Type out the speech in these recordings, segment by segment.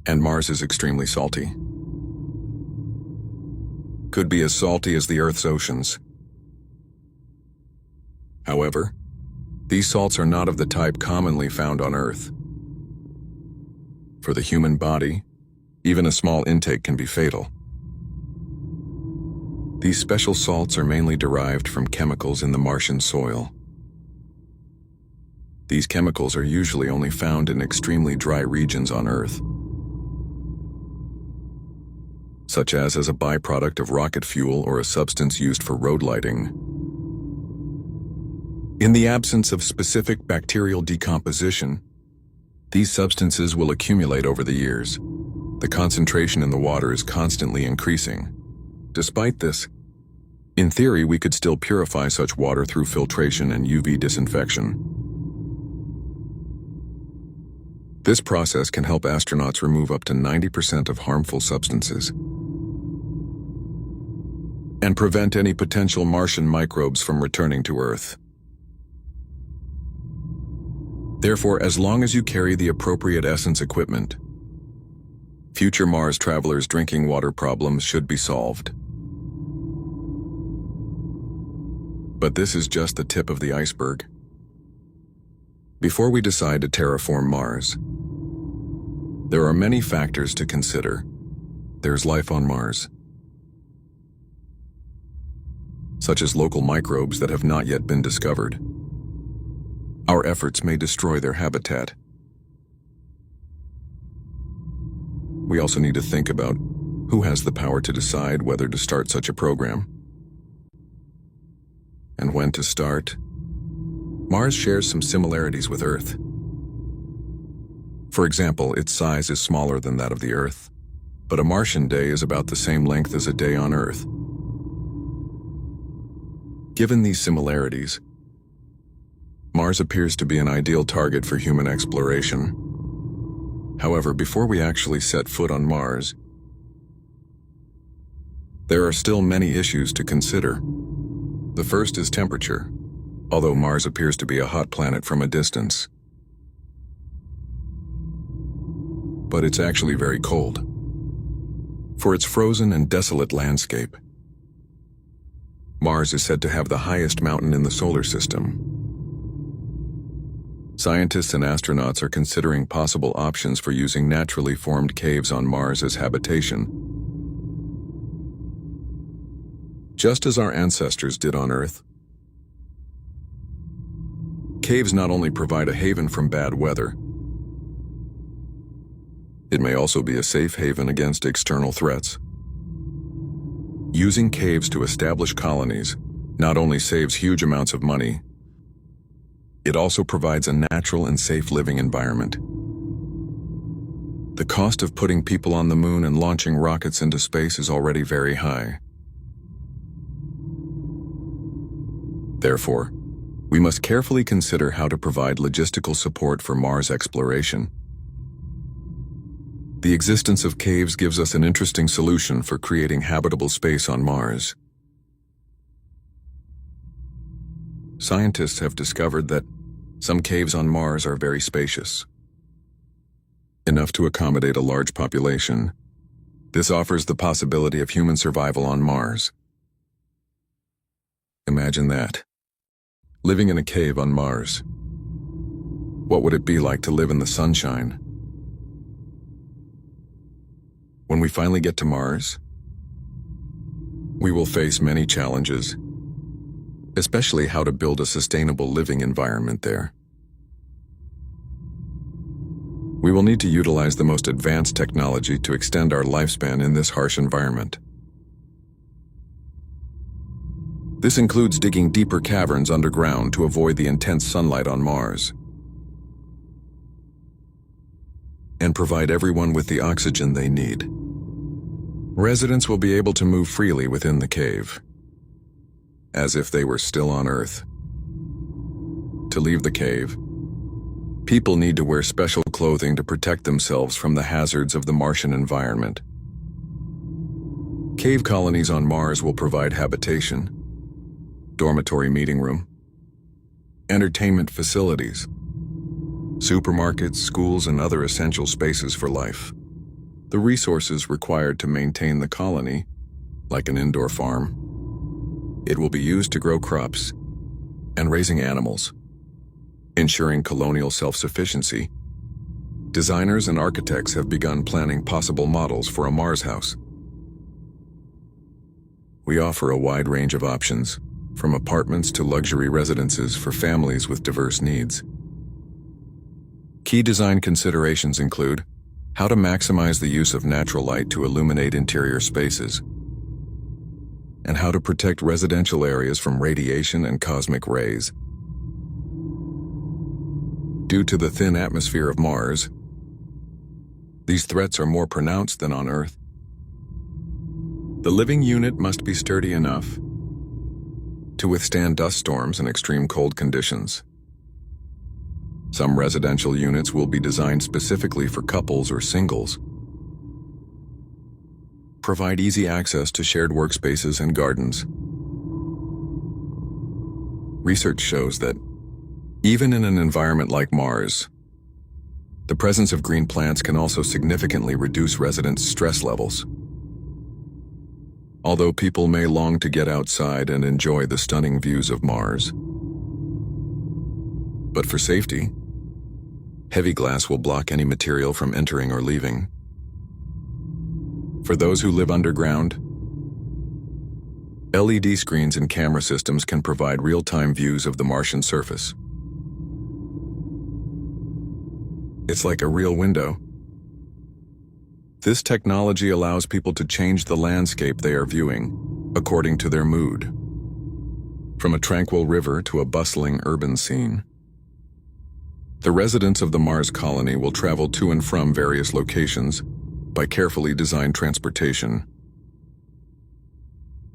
And Mars is extremely salty. Could be as salty as the Earth's oceans. However, these salts are not of the type commonly found on Earth. For the human body, even a small intake can be fatal. These special salts are mainly derived from chemicals in the Martian soil. These chemicals are usually only found in extremely dry regions on Earth, such as a byproduct of rocket fuel or a substance used for road lighting. In the absence of specific bacterial decomposition, these substances will accumulate over the years. The concentration in the water is constantly increasing. Despite this, in theory, we could still purify such water through filtration and UV disinfection. This process can help astronauts remove up to 90% of harmful substances and prevent any potential Martian microbes from returning to Earth. Therefore, as long as you carry the appropriate essence equipment, future Mars travelers' drinking water problems should be solved. But this is just the tip of the iceberg. Before we decide to terraform Mars, there are many factors to consider. There's life on Mars, such as local microbes that have not yet been discovered. Our efforts may destroy their habitat. We also need to think about who has the power to decide whether to start such a program and when to start. Mars shares some similarities with Earth. For example, its size is smaller than that of the Earth, but a Martian day is about the same length as a day on Earth. Given these similarities, Mars appears to be an ideal target for human exploration. However, before we actually set foot on Mars, there are still many issues to consider. The first is temperature, although Mars appears to be a hot planet from a distance. But it's actually very cold. For its frozen and desolate landscape, Mars is said to have the highest mountain in the solar system. Scientists and astronauts are considering possible options for using naturally formed caves on Mars as habitation. Just as our ancestors did on Earth, caves not only provide a haven from bad weather, it may also be a safe haven against external threats. Using caves to establish colonies not only saves huge amounts of money, it also provides a natural and safe living environment. The cost of putting people on the moon and launching rockets into space is already very high. Therefore, we must carefully consider how to provide logistical support for Mars exploration. The existence of caves gives us an interesting solution for creating habitable space on Mars. Scientists have discovered that some caves on Mars are very spacious, enough to accommodate a large population. This offers the possibility of human survival on Mars. Imagine that. Living in a cave on Mars. What would it be like to live in the sunshine? When we finally get to Mars, we will face many challenges, especially how to build a sustainable living environment there. We will need to utilize the most advanced technology to extend our lifespan in this harsh environment. This includes digging deeper caverns underground to avoid the intense sunlight on Mars, and provide everyone with the oxygen they need. Residents will be able to move freely within the cave, as if they were still on Earth. To leave the cave, people need to wear special clothing to protect themselves from the hazards of the Martian environment. Cave colonies on Mars will provide habitation, dormitory meeting room, entertainment facilities, supermarkets, schools, and other essential spaces for life. The resources required to maintain the colony, like an indoor farm, it will be used to grow crops and raising animals, ensuring colonial self-sufficiency. Designers and architects have begun planning possible models for a Mars house. We offer a wide range of options, from apartments to luxury residences for families with diverse needs. Key design considerations include how to maximize the use of natural light to illuminate interior spaces, and how to protect residential areas from radiation and cosmic rays. Due to the thin atmosphere of Mars, these threats are more pronounced than on Earth. The living unit must be sturdy enough to withstand dust storms and extreme cold conditions. Some residential units will be designed specifically for couples or singles. Provide easy access to shared workspaces and gardens. Research shows that even in an environment like Mars, the presence of green plants can also significantly reduce residents' stress levels. Although people may long to get outside and enjoy the stunning views of Mars, but for safety, heavy glass will block any material from entering or leaving. For those who live underground, LED screens and camera systems can provide real-time views of the Martian surface. It's like a real window. This technology allows people to change the landscape they are viewing, according to their mood. From a tranquil river to a bustling urban scene. The residents of the Mars colony will travel to and from various locations by carefully designed transportation.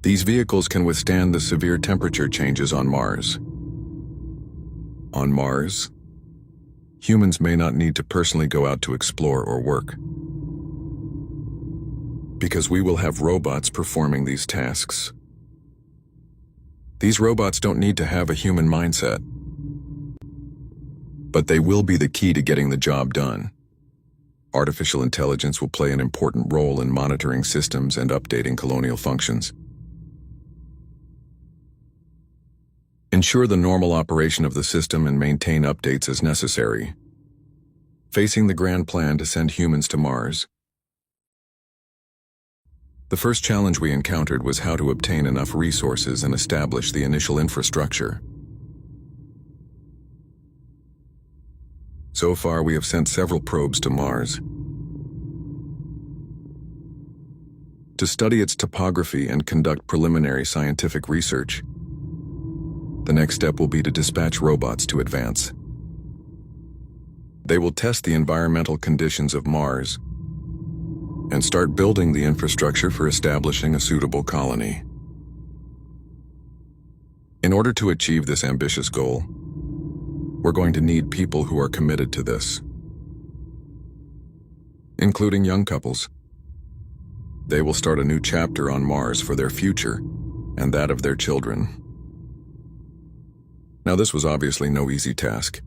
These vehicles can withstand the severe temperature changes on Mars. On Mars, humans may not need to personally go out to explore or work, because we will have robots performing these tasks. These robots don't need to have a human mindset, but they will be the key to getting the job done. Artificial intelligence will play an important role in monitoring systems and updating colonial functions. Ensure the normal operation of the system and maintain updates as necessary. Facing the grand plan to send humans to Mars. The first challenge we encountered was how to obtain enough resources and establish the initial infrastructure. So far, we have sent several probes to Mars to study its topography and conduct preliminary scientific research. The next step will be to dispatch robots to advance. They will test the environmental conditions of Mars and start building the infrastructure for establishing a suitable colony. In order to achieve this ambitious goal, we're going to need people who are committed to this, including young couples. They will start a new chapter on Mars for their future and that of their children. Now, this was obviously no easy task.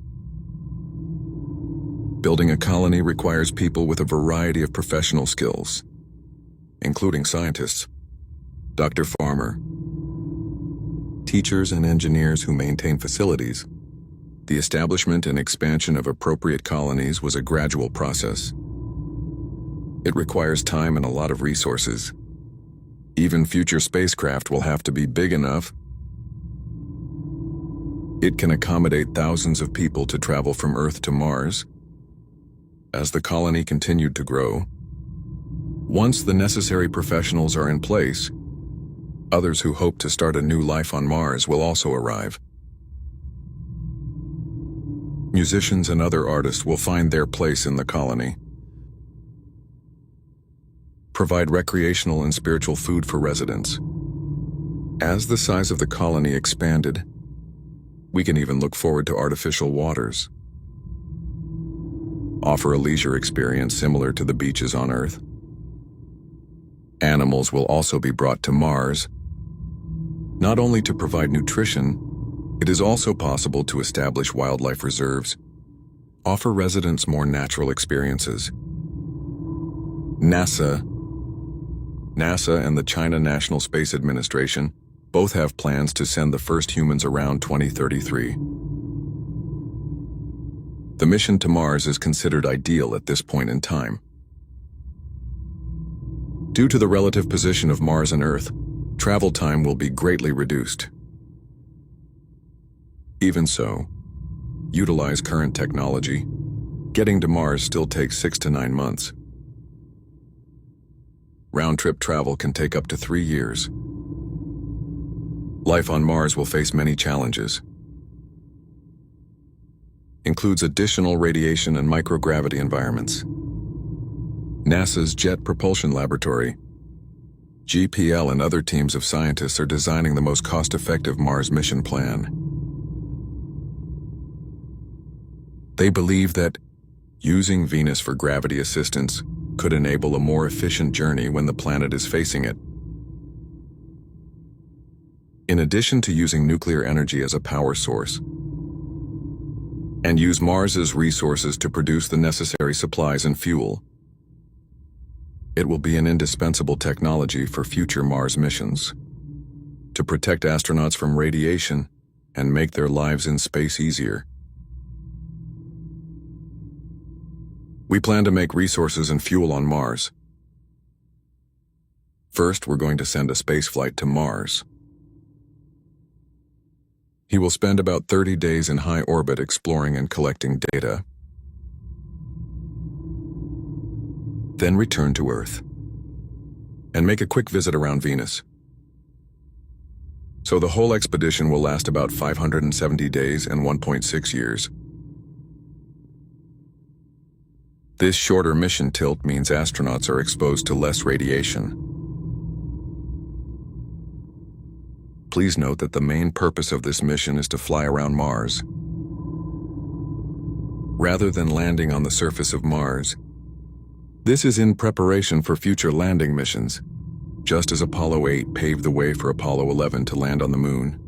Building a colony requires people with a variety of professional skills, including scientists, Dr. Farmer, teachers and engineers who maintain facilities. The establishment and expansion of appropriate colonies was a gradual process. It requires time and a lot of resources. Even future spacecraft will have to be big enough it can accommodate thousands of people to travel from Earth to Mars. As the colony continued to grow, once the necessary professionals are in place, others who hope to start a new life on Mars will also arrive. Musicians and other artists will find their place in the colony. Provide recreational and spiritual food for residents. As the size of the colony expanded, we can even look forward to artificial waters. Offer a leisure experience similar to the beaches on Earth. Animals will also be brought to Mars. Not only to provide nutrition, it is also possible to establish wildlife reserves, offer residents more natural experiences. NASA and the China National Space Administration both have plans to send the first humans around 2033. The mission to Mars is considered ideal at this point in time. Due to the relative position of Mars and Earth, travel time will be greatly reduced. Even so, utilize current technology. Getting to Mars still takes 6 to 9 months. Round-trip travel can take up to 3 years. Life on Mars will face many challenges. Includes additional radiation and microgravity environments. NASA's Jet Propulsion Laboratory, GPL, and other teams of scientists are designing the most cost-effective Mars mission plan. They believe that using Venus for gravity assistance could enable a more efficient journey when the planet is facing it. In addition to using nuclear energy as a power source, and use Mars's resources to produce the necessary supplies and fuel, it will be an indispensable technology for future Mars missions to protect astronauts from radiation and make their lives in space easier. We plan to make resources and fuel on Mars. First, we're going to send a spaceflight to Mars. He will spend about 30 days in high orbit exploring and collecting data, then return to Earth and make a quick visit around Venus. So the whole expedition will last about 570 days and 1.6 years. This shorter mission tilt means astronauts are exposed to less radiation. Please note that the main purpose of this mission is to fly around Mars. Rather than landing on the surface of Mars, this is in preparation for future landing missions, just as Apollo 8 paved the way for Apollo 11 to land on the Moon.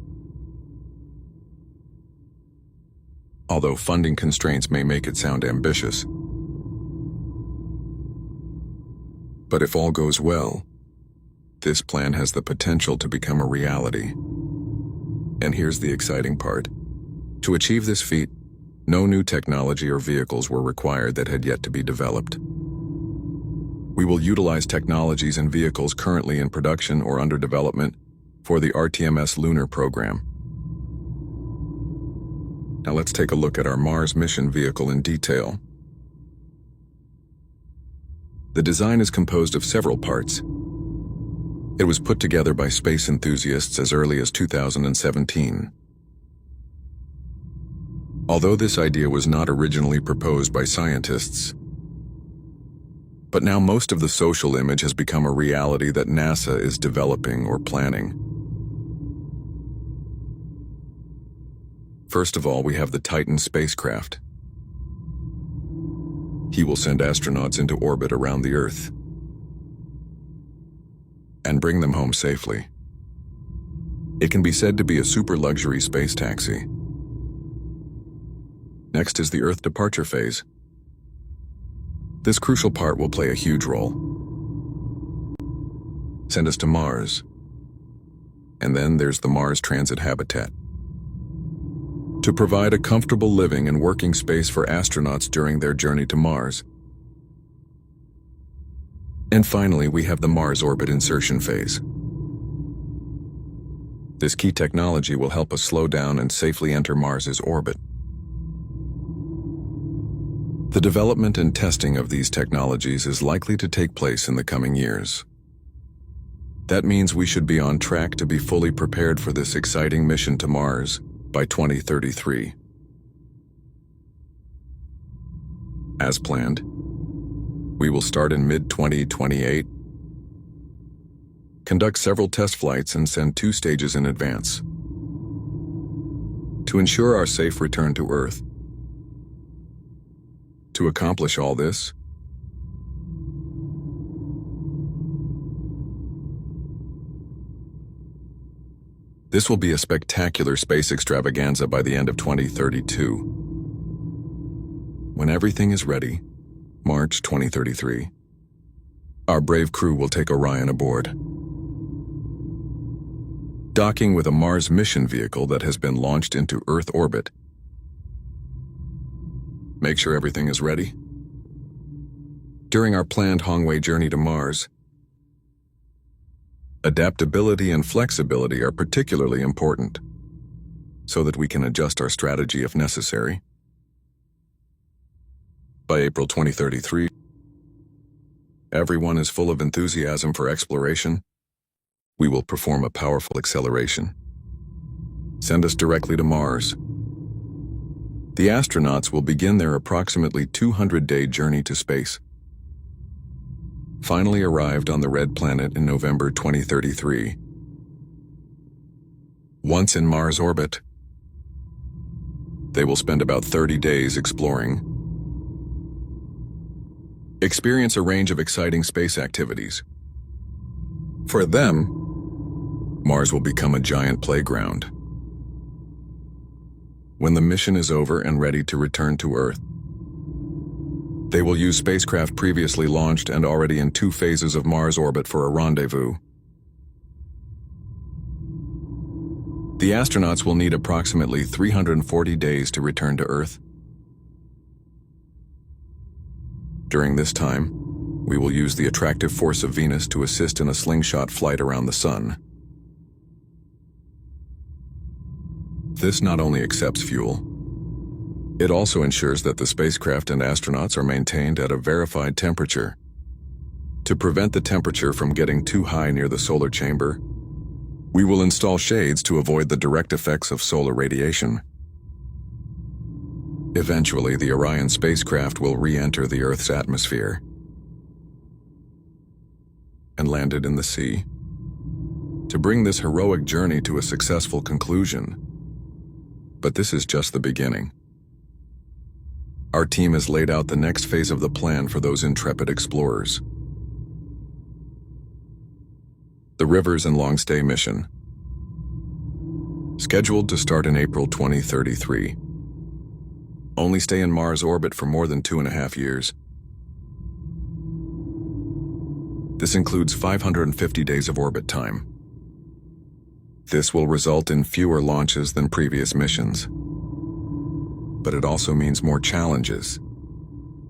Although funding constraints may make it sound ambitious. But if all goes well, this plan has the potential to become a reality. And here's the exciting part. To achieve this feat, no new technology or vehicles were required that had yet to be developed. We will utilize technologies and vehicles currently in production or under development for the RTMS lunar program. Now let's take a look at our Mars mission vehicle in detail. The design is composed of several parts. It was put together by space enthusiasts as early as 2017. Although this idea was not originally proposed by scientists, but now most of the social image has become a reality that NASA is developing or planning. First of all, we have the Titan spacecraft. He will send astronauts into orbit around the Earth and bring them home safely. It can be said to be a super luxury space taxi. Next is the Earth departure phase. This crucial part will play a huge role. Send us to Mars. And then there's the Mars transit habitat, to provide a comfortable living and working space for astronauts during their journey to Mars. And finally, we have the Mars orbit insertion phase. This key technology will help us slow down and safely enter Mars's orbit. The development and testing of these technologies is likely to take place in the coming years. That means we should be on track to be fully prepared for this exciting mission to Mars by 2033. As planned, we will start in mid-2028, conduct several test flights, and send 2 stages in advance. To ensure our safe return to Earth. To accomplish all this, this will be a spectacular space extravaganza by the end of 2032. When everything is ready, March 2033, Our brave crew will take Orion aboard, docking with a Mars mission vehicle that has been launched into Earth orbit. Make sure everything is ready. During our planned Hongwei journey to Mars, adaptability and flexibility are particularly important, so that we can adjust our strategy if necessary. By April 2033, everyone is full of enthusiasm for exploration. We will perform a powerful acceleration. Send us directly to Mars. The astronauts will begin their approximately 200-day journey to space. Finally arrived on the Red Planet in November 2033. Once in Mars orbit, they will spend about 30 days exploring, experience a range of exciting space activities. For them, Mars will become a giant playground. When the mission is over and ready to return to Earth, they will use spacecraft previously launched and already in 2 phases of Mars orbit for a rendezvous. The astronauts will need approximately 340 days to return to Earth. During this time, we will use the attractive force of Venus to assist in a slingshot flight around the Sun. This not only accepts fuel, it also ensures that the spacecraft and astronauts are maintained at a verified temperature. To prevent the temperature from getting too high near the solar chamber, we will install shades to avoid the direct effects of solar radiation. Eventually, the Orion spacecraft will re-enter the Earth's atmosphere and landed in the sea to bring this heroic journey to a successful conclusion. But this is just the beginning. Our team has laid out the next phase of the plan for those intrepid explorers. The Rivers and Long Stay mission, scheduled to start in April 2033. Only stay in Mars orbit for more than 2.5 years. This includes 550 days of orbit time. This will result in fewer launches than previous missions. But it also means more challenges.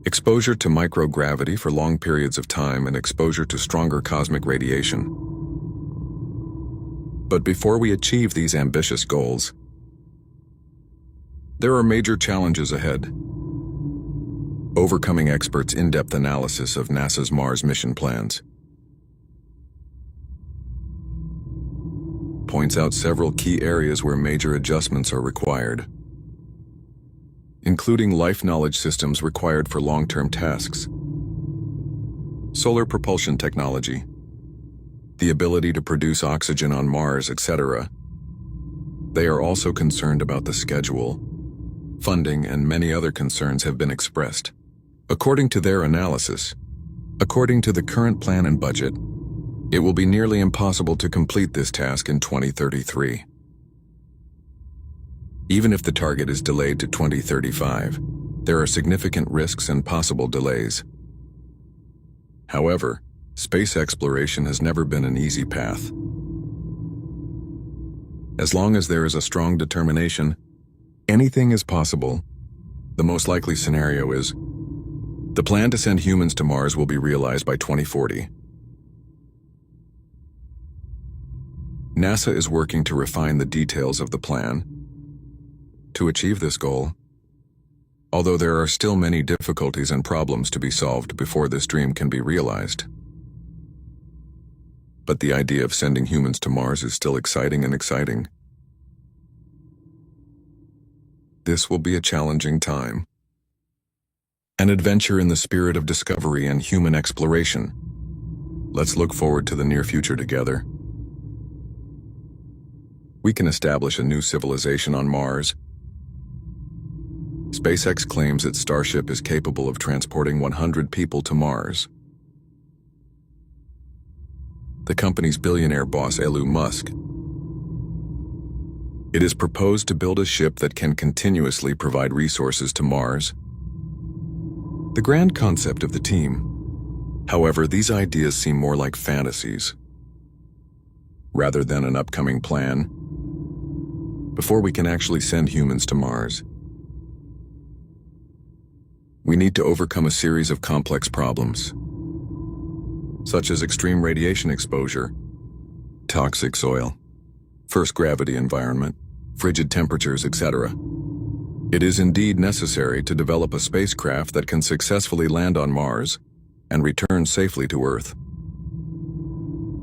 Exposure to microgravity for long periods of time and exposure to stronger cosmic radiation. But before we achieve these ambitious goals, there are major challenges ahead. Overcoming experts' in-depth analysis of NASA's Mars mission plans points out several key areas where major adjustments are required, including life knowledge systems required for long-term tasks, solar propulsion technology, the ability to produce oxygen on Mars, etc. They are also concerned about the schedule, funding, and many other concerns have been expressed. According to their analysis, according to the current plan and budget, it will be nearly impossible to complete this task in 2033. Even if the target is delayed to 2035, there are significant risks and possible delays. However, space exploration has never been an easy path. As long as there is a strong determination, anything is possible. The most likely scenario is the plan to send humans to Mars will be realized by 2040. NASA is working to refine the details of the plan to achieve this goal, although there are still many difficulties and problems to be solved before this dream can be realized. But the idea of sending humans to Mars is still exciting. This will be a challenging time. An adventure in the spirit of discovery and human exploration. Let's look forward to the near future together. We can establish a new civilization on Mars. SpaceX claims its Starship is capable of transporting 100 people to Mars. The company's billionaire boss, Elon Musk. It is proposed to build a ship that can continuously provide resources to Mars. The grand concept of the team: However, these ideas seem more like fantasies, rather than an upcoming plan, before we can actually send humans to Mars. We need to overcome a series of complex problems, such as extreme radiation exposure, toxic soil, first gravity environment, frigid temperatures, etc. It is indeed necessary to develop a spacecraft that can successfully land on Mars and return safely to Earth.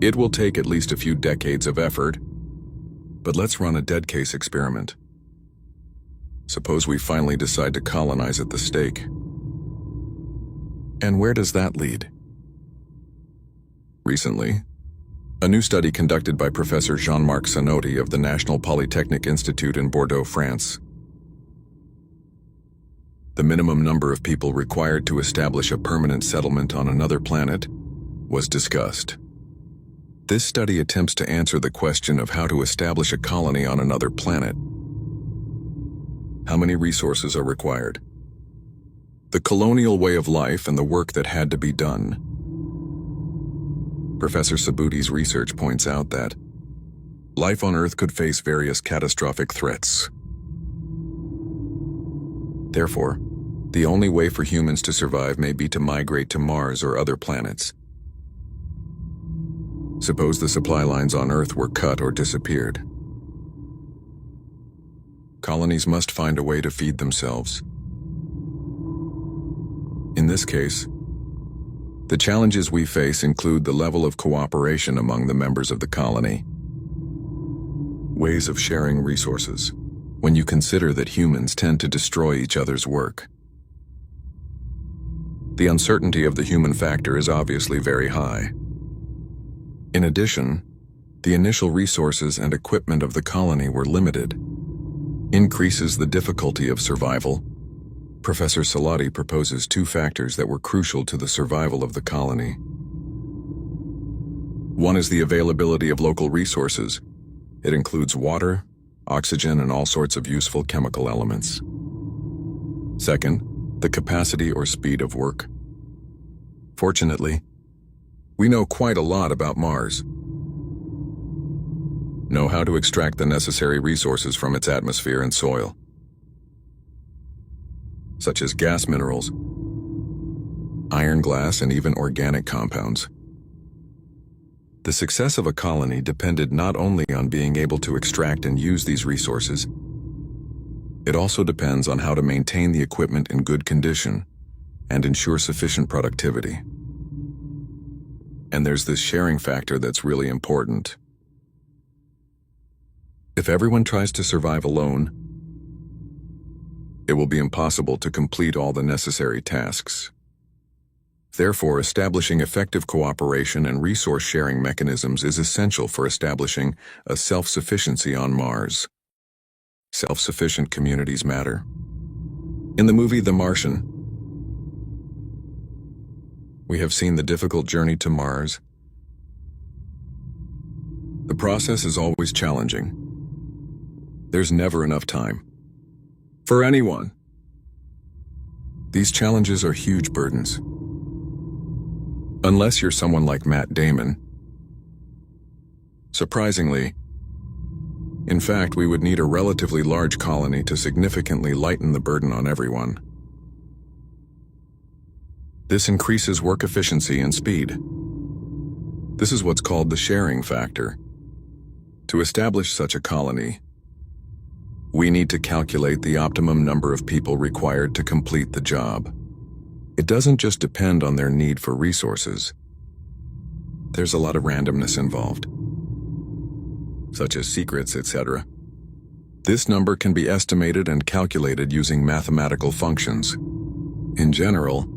It will take at least a few decades of effort, but let's run a dead case experiment. Suppose we finally decide to colonize at the stake. And where does that lead? Recently, a new study conducted by Professor Jean-Marc Sanotti of the National Polytechnic Institute in Bordeaux, France. The minimum number of people required to establish a permanent settlement on another planet was discussed. This study attempts to answer the question of how to establish a colony on another planet. How many resources are required? The colonial way of life and the work that had to be done. Professor Sabuti's research points out that life on Earth could face various catastrophic threats. Therefore, the only way for humans to survive may be to migrate to Mars or other planets. Suppose the supply lines on Earth were cut or disappeared. Colonies must find a way to feed themselves. In this case, the challenges we face include the level of cooperation among the members of the colony, ways of sharing resources, when you consider that humans tend to destroy each other's work. The uncertainty of the human factor is obviously very high. In addition, the initial resources and equipment of the colony were limited. Increases the difficulty of survival. Professor Sanotti proposes two factors that were crucial to the survival of the colony. One is the availability of local resources. It includes water, oxygen, and all sorts of useful chemical elements. Second, the capacity or speed of work. Fortunately, we know quite a lot about Mars. Know how to extract the necessary resources from its atmosphere and soil, such as gas minerals, iron, glass, and even organic compounds. The success of a colony depended not only on being able to extract and use these resources, it also depends on how to maintain the equipment in good condition and ensure sufficient productivity. And there's this sharing factor that's really important. If everyone tries to survive alone, it will be impossible to complete all the necessary tasks. Therefore, establishing effective cooperation and resource-sharing mechanisms is essential for establishing a self-sufficiency on Mars. Self-sufficient communities matter. In the movie The Martian, we have seen the difficult journey to Mars. The process is always challenging. There's never enough time for anyone. These challenges are huge burdens. Unless you're someone like Matt Damon. Surprisingly, in fact, we would need a relatively large colony to significantly lighten the burden on everyone. This increases work efficiency and speed. This is what's called the sharing factor. To establish such a colony, we need to calculate the optimum number of people required to complete the job. It doesn't just depend on their need for resources. There's a lot of randomness involved, such as secrets, etc. This number can be estimated and calculated using mathematical functions. In general,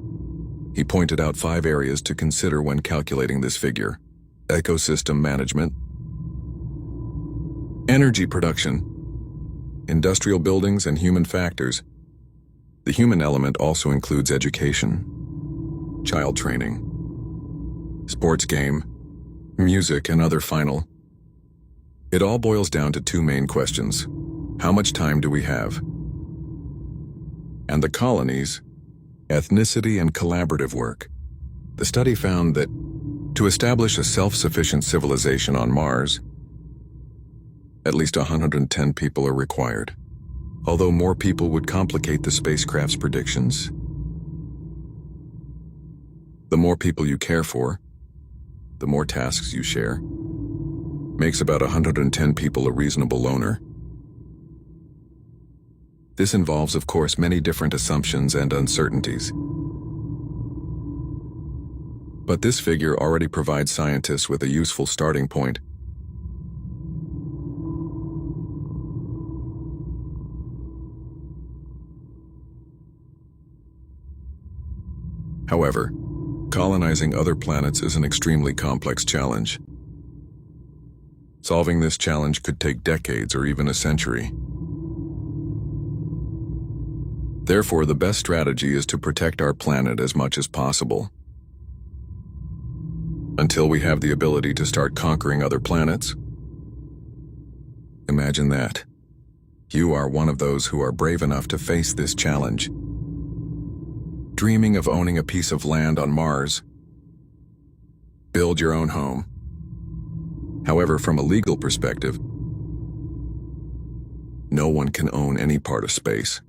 he pointed out 5 areas to consider when calculating this figure: ecosystem management, energy production, industrial buildings, and human factors. The human element also includes education, child training, sports game, music, and other final. It all boils down to 2 main questions. How much time do we have? And the colonies, ethnicity and collaborative work. The study found that to establish a self-sufficient civilization on Mars, at least 110 people are required. Although more people would complicate the spacecraft's predictions, the more people you care for, the more tasks you share, makes about 110 people a reasonable loner. This involves, of course, many different assumptions and uncertainties. But this figure already provides scientists with a useful starting point. However, colonizing other planets is an extremely complex challenge. Solving this challenge could take decades or even a century. Therefore, the best strategy is to protect our planet as much as possible. Until we have the ability to start conquering other planets. Imagine that. You are one of those who are brave enough to face this challenge. Dreaming of owning a piece of land on Mars. Build your own home. However, from a legal perspective, no one can own any part of space.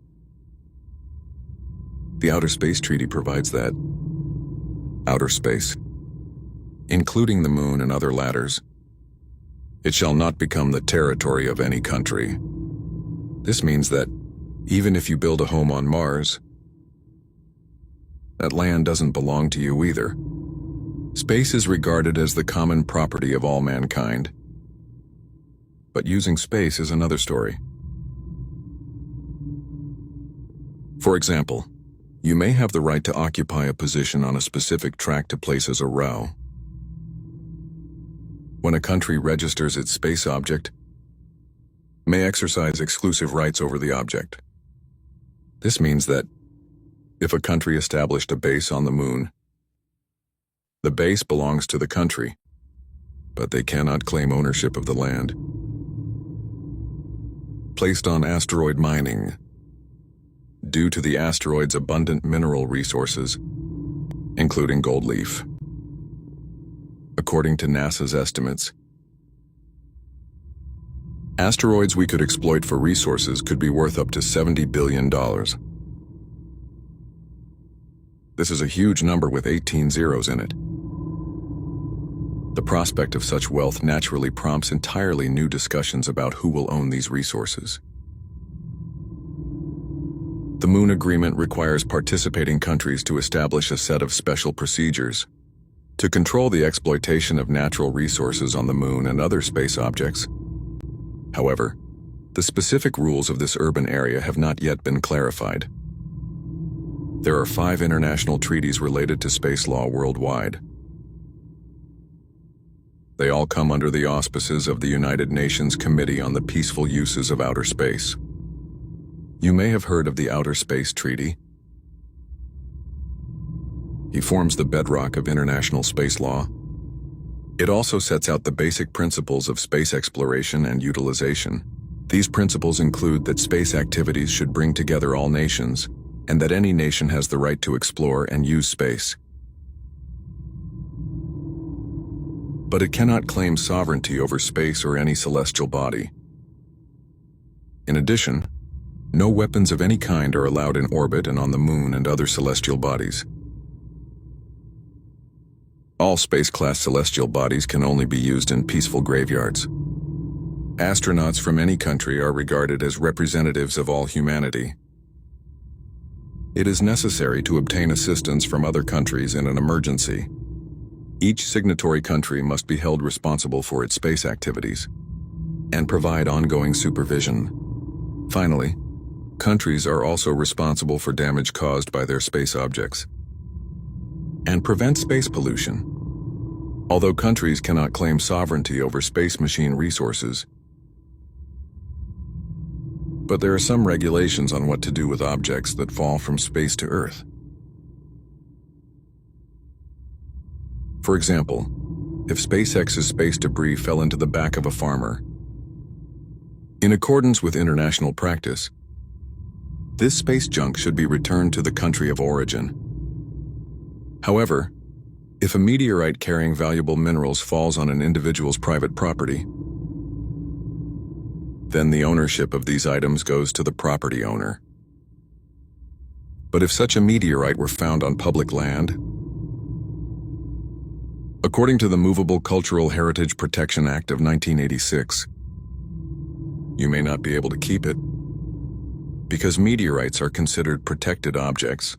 The Outer Space Treaty provides that outer space, including the moon and other ladders, it shall not become the territory of any country. This means that even if you build a home on Mars, that land doesn't belong to you either. Space is regarded as the common property of all mankind. But using space is another story. For example, you may have the right to occupy a position on a specific track to place as a row. When a country registers its space object, may exercise exclusive rights over the object. This means that if a country established a base on the moon, the base belongs to the country, but they cannot claim ownership of the land. Placed on asteroid mining, due to the asteroid's abundant mineral resources, including gold leaf. According to NASA's estimates, asteroids we could exploit for resources could be worth up to $70 billion. This is a huge number with 18 zeros in it. The prospect of such wealth naturally prompts entirely new discussions about who will own these resources. The Moon Agreement requires participating countries to establish a set of special procedures to control the exploitation of natural resources on the Moon and other space objects. However, the specific rules of this urban area have not yet been clarified. There are 5 international treaties related to space law worldwide. They all come under the auspices of the United Nations Committee on the Peaceful Uses of Outer Space. You may have heard of the Outer Space Treaty. It forms the bedrock of international space law. It also sets out the basic principles of space exploration and utilization. These principles include that space activities should bring together all nations, and that any nation has the right to explore and use space. But it cannot claim sovereignty over space or any celestial body. In addition, no weapons of any kind are allowed in orbit and on the Moon and other celestial bodies. All space-class celestial bodies can only be used in peaceful graveyards. Astronauts from any country are regarded as representatives of all humanity. It is necessary to obtain assistance from other countries in an emergency. Each signatory country must be held responsible for its space activities and provide ongoing supervision. Finally, countries are also responsible for damage caused by their space objects and prevent space pollution. Although countries cannot claim sovereignty over space machine resources, but there are some regulations on what to do with objects that fall from space to Earth. For example, if SpaceX's space debris fell into the back of a farmer, in accordance with international practice, this space junk should be returned to the country of origin. However, If a meteorite carrying valuable minerals falls on an individual's private property, then the ownership of these items goes to the property owner. But if such a meteorite were found on public land, according to the Movable Cultural Heritage Protection Act of 1986, you may not be able to keep it because meteorites are considered protected objects.